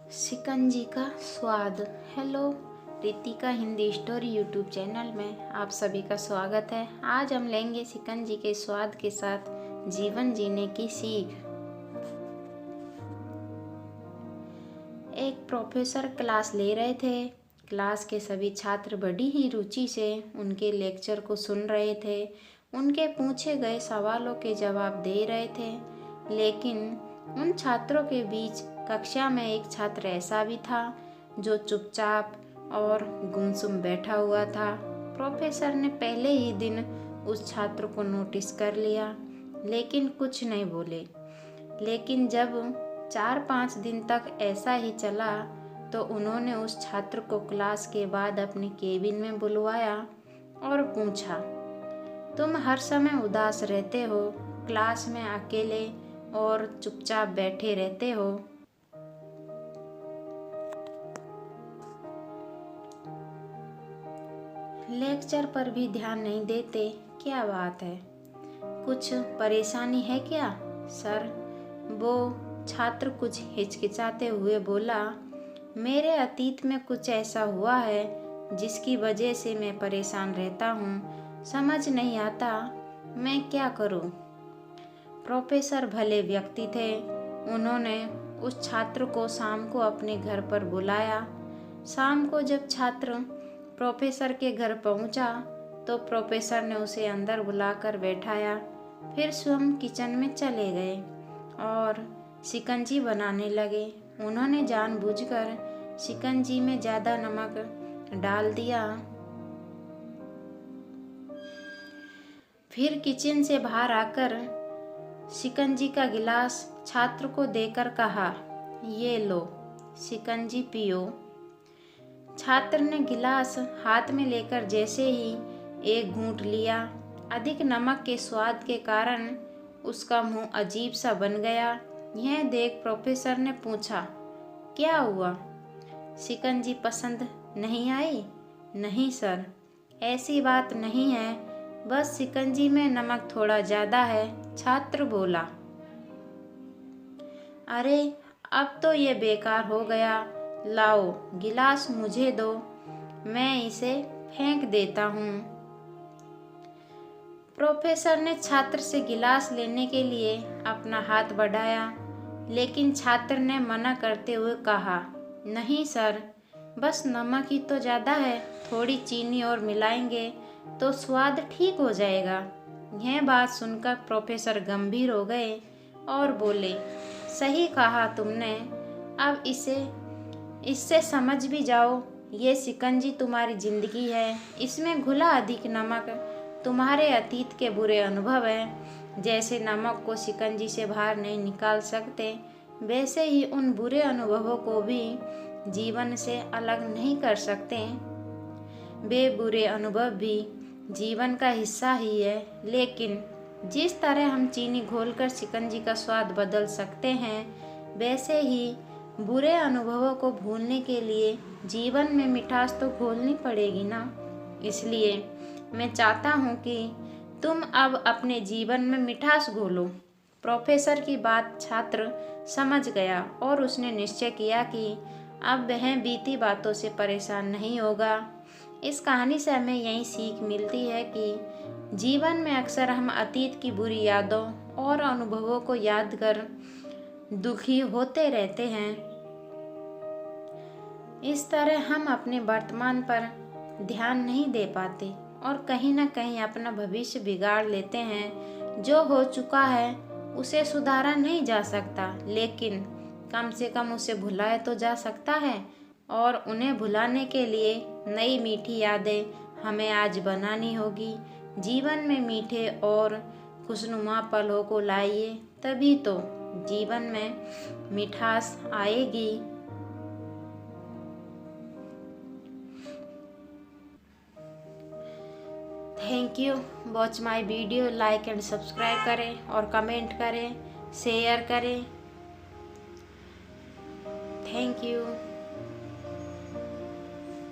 शिकंजी का स्वाद। Hello, Ritika Hindi story YouTube channel में आप सभी का स्वागत है। आज हम लेंगे शिकंजी के स्वाद के साथ जीवन जीने की सीख। एक प्रोफेसर क्लास ले रहे थे। क्लास के सभी छात्र बड़ी ही रुचि से उनके लेक्चर को सुन रहे थे। उनके पूछे गए सवालों के जवाब दे रहे थे, लेकिन उन छात्रों के बीच कक्षा में एक छात्र ऐसा भी था जो चुपचाप और गुमसुम बैठा हुआ था। प्रोफेसर ने पहले ही दिन उस छात्र को नोटिस कर लिया, लेकिन कुछ नहीं बोले। लेकिन जब 4-5 दिन तक ऐसा ही चला तो उन्होंने उस छात्र को क्लास के बाद अपने केबिन में बुलवाया और पूछा, तुम हर समय उदास रहते हो, क्लास में अकेले और चुपचाप बैठे रहते हो। लेक्चर पर भी ध्यान नहीं देते, क्या बात है? कुछ परेशानी है क्या सर? वो छात्र कुछ हिचकिचाते हुए बोला, मेरे अतीत में कुछ ऐसा हुआ है जिसकी वजह से मैं परेशान रहता हूँ। समझ नहीं आता मैं क्या करूँ। प्रोफेसर भले व्यक्ति थे। उन्होंने उस छात्र को शाम को अपने घर पर बुलाया। शाम को जब छात्र प्रोफेसर के घर पहुंचा तो प्रोफेसर ने उसे अंदर बुलाकर बैठाया। फिर स्वयं किचन में चले गए और शिकंजी बनाने लगे। उन्होंने जानबूझकर शिकंजी में ज़्यादा नमक डाल दिया। फिर किचन से बाहर आकर शिकंजी का गिलास छात्र को देकर कहा, ये लो शिकंजी पियो। छात्र ने गिलास हाथ में लेकर जैसे ही एक घूंट लिया, अधिक नमक के स्वाद के कारण उसका मुंह अजीब सा बन गया। यह देख प्रोफेसर ने पूछा, क्या हुआ? शिकंजी पसंद नहीं आई? नहीं सर, ऐसी बात नहीं है, बस शिकंजी में नमक थोड़ा ज़्यादा है, छात्र बोला। अरे अब तो ये बेकार हो गया, लाओ गिलास मुझे दो, मैं इसे फेंक देता हूँ। प्रोफेसर ने छात्र से गिलास लेने के लिए अपना हाथ बढ़ाया, लेकिन छात्र ने मना करते हुए कहा, नहीं सर, बस नमक ही तो ज़्यादा है, थोड़ी चीनी और मिलाएंगे तो स्वाद ठीक हो जाएगा। यह बात सुनकर प्रोफेसर गंभीर हो गए और बोले, सही कहा तुमने, अब इससे समझ भी जाओ, ये शिकंजी तुम्हारी जिंदगी है, इसमें घुला अधिक नमक तुम्हारे अतीत के बुरे अनुभव हैं। जैसे नमक को शिकंजी से बाहर नहीं निकाल सकते, वैसे ही उन बुरे अनुभवों को भी जीवन से अलग नहीं कर सकते। वे बुरे अनुभव भी जीवन का हिस्सा ही है, लेकिन जिस तरह हम चीनी घोलकर शिकंजी का स्वाद बदल सकते हैं, वैसे ही बुरे अनुभवों को भूलने के लिए जीवन में मिठास तो घोलनी पड़ेगी ना। इसलिए मैं चाहता हूँ कि तुम अब अपने जीवन में मिठास घोलो। प्रोफेसर की बात छात्र समझ गया और उसने निश्चय किया कि अब वह बीती बातों से परेशान नहीं होगा। इस कहानी से हमें यही सीख मिलती है कि जीवन में अक्सर हम अतीत की बुरी यादों और अनुभवों को याद कर दुखी होते रहते हैं। इस तरह हम अपने वर्तमान पर ध्यान नहीं दे पाते और कहीं ना कहीं अपना भविष्य बिगाड़ लेते हैं। जो हो चुका है उसे सुधारा नहीं जा सकता, लेकिन कम से कम उसे भुलाया तो जा सकता है, और उन्हें भुलाने के लिए नई मीठी यादें हमें आज बनानी होगी। जीवन में मीठे और खुशनुमा पलों को लाइए, तभी तो जीवन में मिठास आएगी। Thank you. Watch my video, like and subscribe करें और कमेंट करें, शेयर करें। Thank you.